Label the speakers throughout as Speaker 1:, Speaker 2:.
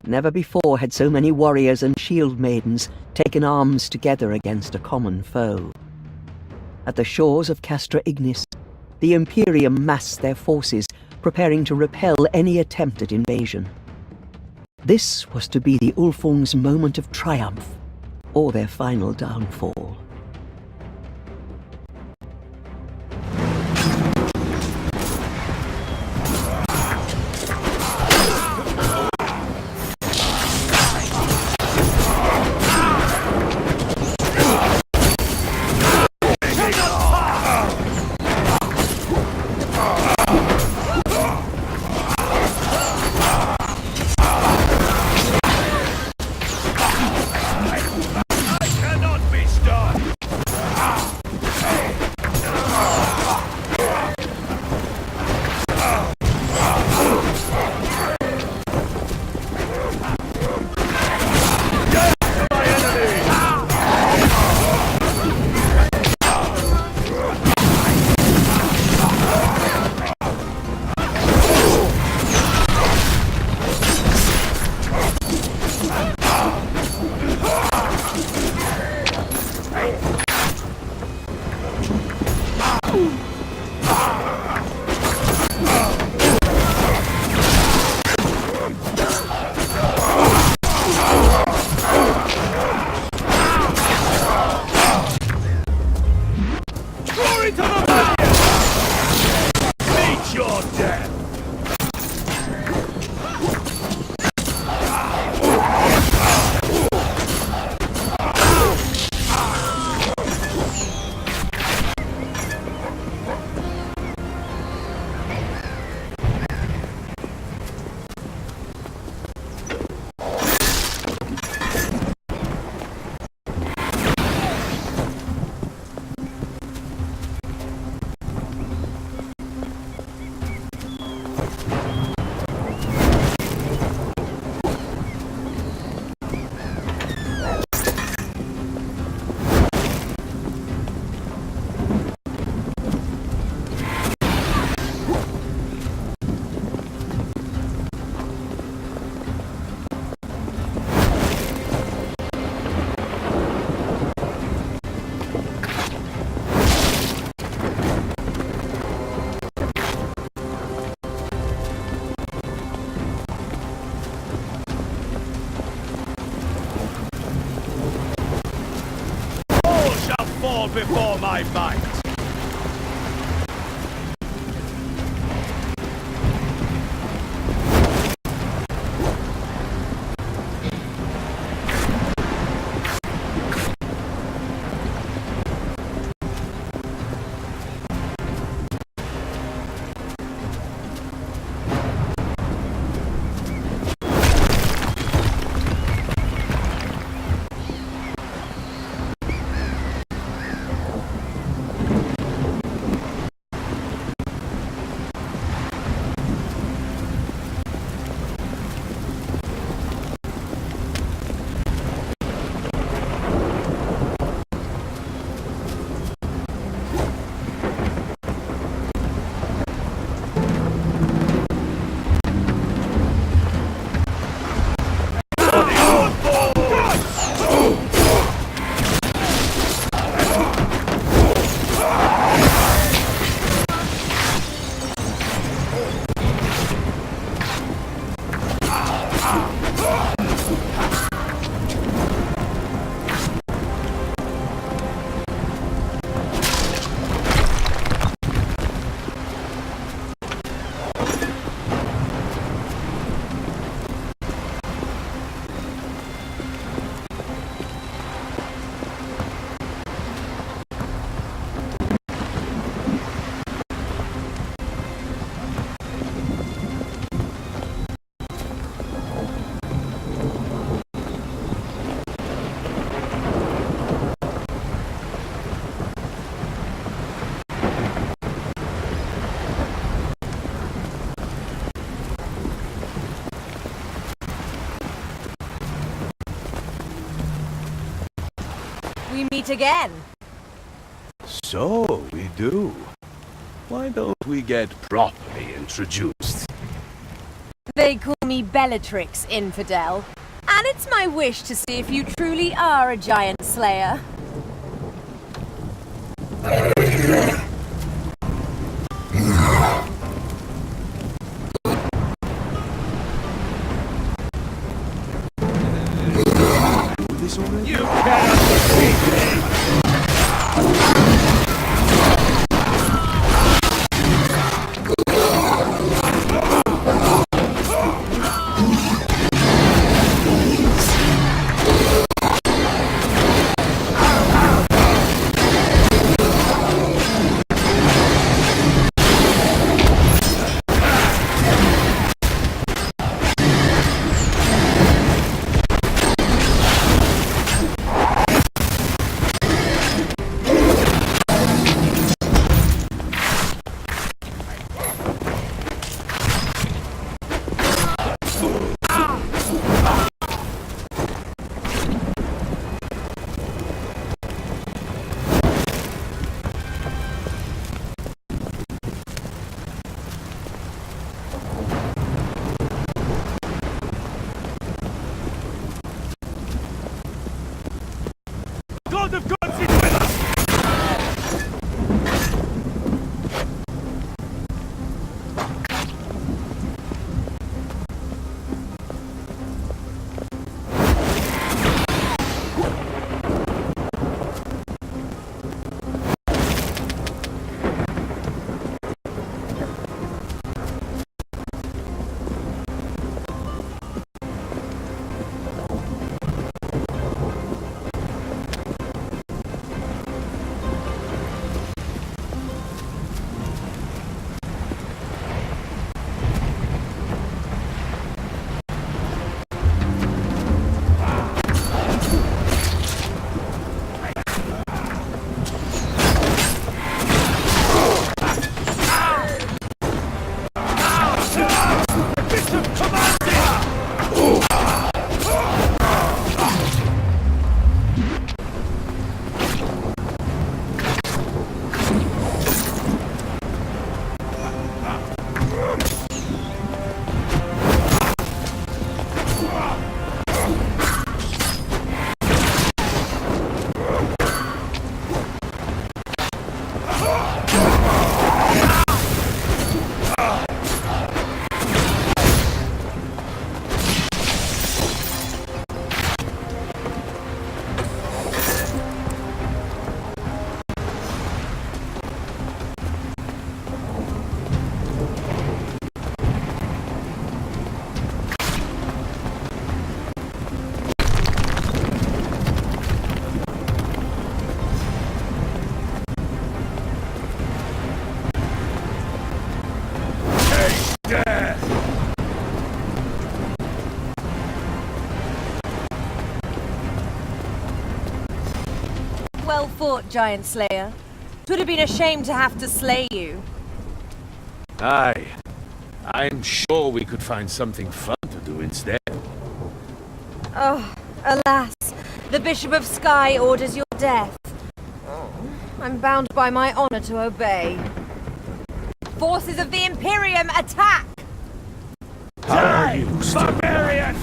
Speaker 1: Never before had so many warriors and shield maidens taken arms together against a common foe. At the shores of Castra Ignis, the Imperium massed their forces, preparing to repel any attempt at invasion. This was to be the Ulfung's moment of triumph, or their final downfall.
Speaker 2: Before my fight.
Speaker 3: We meet again.
Speaker 2: So we do. Why don't we get properly introduced?
Speaker 3: They call me Bellatrix, infidel. And it's my wish to see if you truly are a giant slayer.
Speaker 2: You cannot defeat me! God of gods is with us!
Speaker 3: Well fought, Giant Slayer. 'Twould have been a shame to have to slay you.
Speaker 2: Aye. I'm sure we could find something fun to do instead.
Speaker 3: Oh, alas. The Bishop of Sky orders your death. Oh, I'm bound by my honor to obey. Forces of the Imperium, attack!
Speaker 2: Die, barbarian!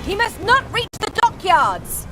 Speaker 3: He must not reach the dockyards!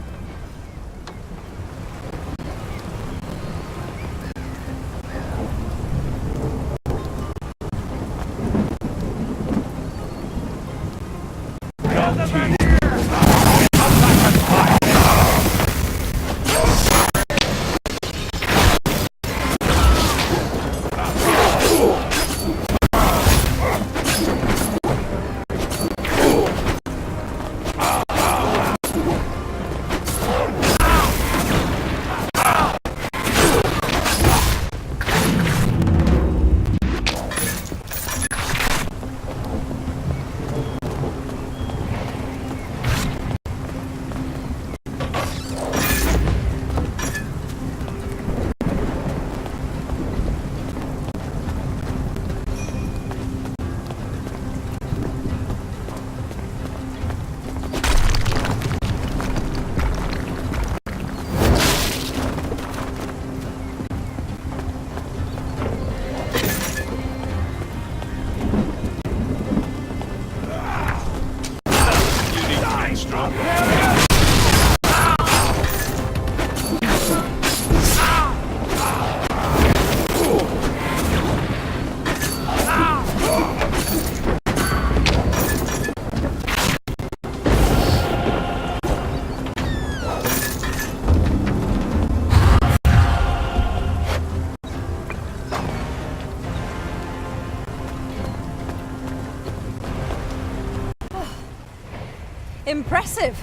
Speaker 3: Impressive.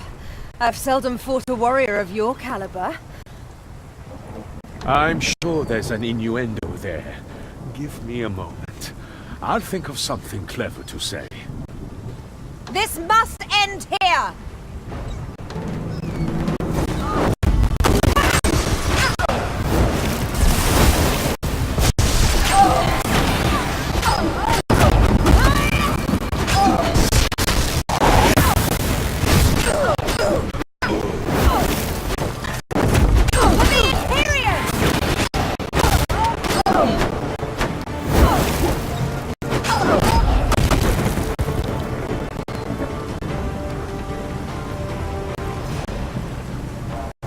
Speaker 3: I've seldom fought a warrior of your caliber.
Speaker 2: I'm sure there's an innuendo there. Give me a moment. I'll think of something clever to say.
Speaker 3: This must end here!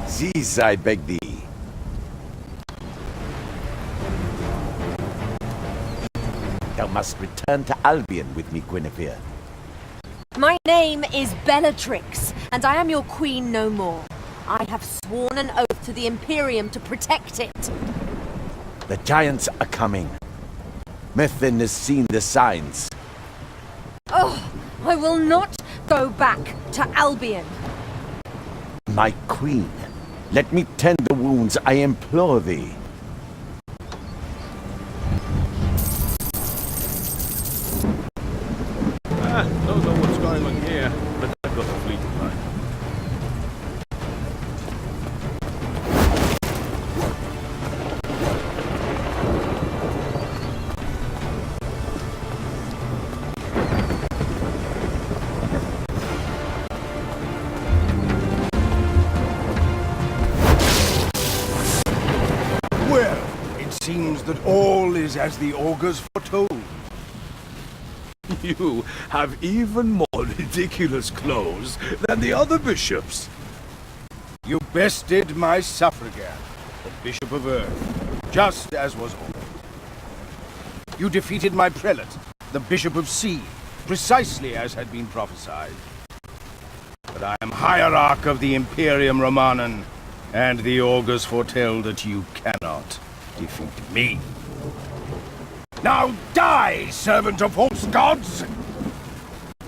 Speaker 4: Cease, I beg thee. Thou must return to Albion with me, Guinevere.
Speaker 3: My name is Bellatrix, and I am your queen no more. I have sworn an oath to the Imperium to protect it.
Speaker 4: The giants are coming. Methven has seen the signs.
Speaker 3: Oh, I will not go back to Albion.
Speaker 4: My queen, let me tend the wounds, I implore thee.
Speaker 2: Don't know what's going on here, but I've got a fleet of mine.
Speaker 5: Well, it seems that all is as the augurs foretold.
Speaker 2: You have even more ridiculous clothes than the other bishops.
Speaker 5: You bested my suffragan, the Bishop of Earth, just as was ordered. You defeated my prelate, the Bishop of Sea, precisely as had been prophesied. But I am hierarch of the Imperium Romanum, and the augurs foretell that you cannot defeat me. Now die, servant of false gods!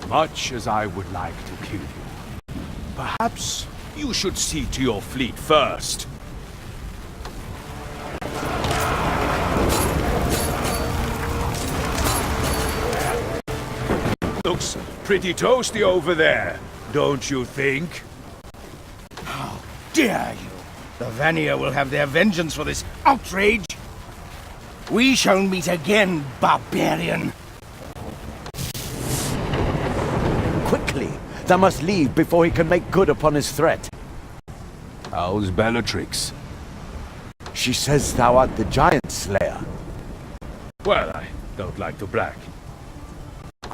Speaker 2: Much as I would like to kill you, perhaps you should see to your fleet first. Looks pretty toasty over there, don't you think?
Speaker 5: How dare you! The Vanir will have their vengeance for this outrage! We shall meet again, barbarian!
Speaker 4: Quickly! Thou must leave before he can make good upon his threat.
Speaker 2: How's Bellatrix?
Speaker 4: She says thou art the giant slayer.
Speaker 2: Well, I don't like to brag.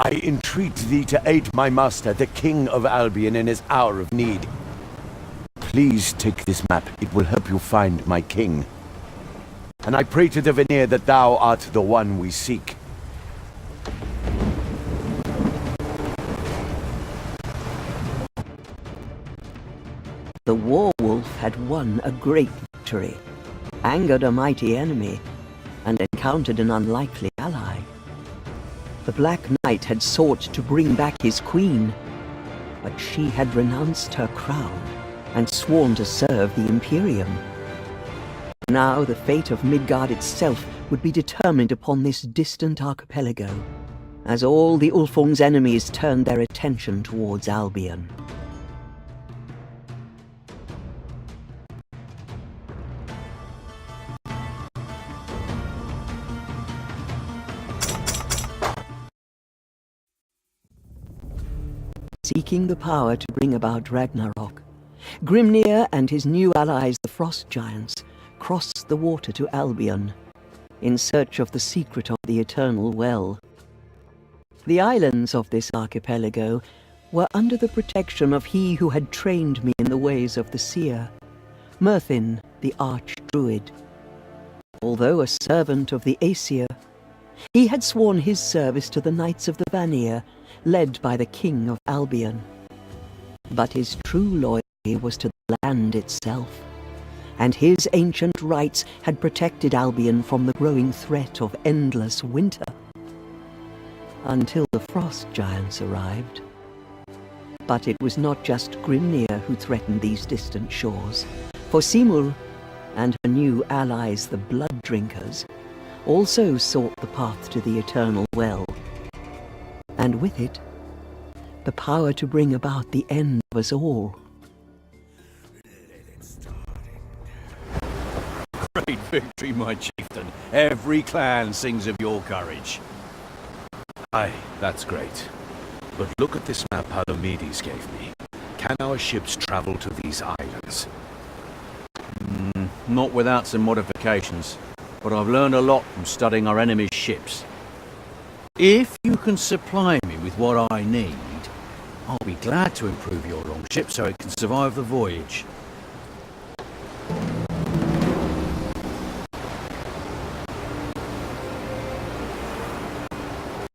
Speaker 4: I entreat thee to aid my master, the King of Albion, in his hour of need. Please take this map. It will help you find my king. And I pray to the Vanir that thou art the one we seek.
Speaker 1: The war-wolf had won a great victory, angered a mighty enemy, and encountered an unlikely ally. The Black Knight had sought to bring back his queen, but she had renounced her crown and sworn to serve the Imperium. Now the fate of Midgard itself would be determined upon this distant archipelago, as all the Ulfung's enemies turned their attention towards Albion. Seeking the power to bring about Ragnarok, Grimnir and his new allies, the Frost Giants, crossed the water to Albion, in search of the secret of the Eternal Well. The islands of this archipelago were under the protection of he who had trained me in the ways of the seer, Merthin, the Arch-Druid. Although a servant of the Aesir, he had sworn his service to the Knights of the Vanir, led by the King of Albion. But his true loyalty was to the land itself, and his ancient rights had protected Albion from the growing threat of endless winter. Until the Frost Giants arrived. But it was not just Grimnir who threatened these distant shores, for Simul and her new allies, the Blood Drinkers, also sought the path to the Eternal Well, and with it, the power to bring about the end of us all.
Speaker 2: Great victory, my chieftain. Every clan sings of your courage. Aye, that's great. But look at this map Palomedes gave me. Can our ships travel to these islands?
Speaker 6: Not without some modifications, but I've learned a lot from studying our enemy's ships. If you can supply me with what I need, I'll be glad to improve your longship so it can survive the voyage.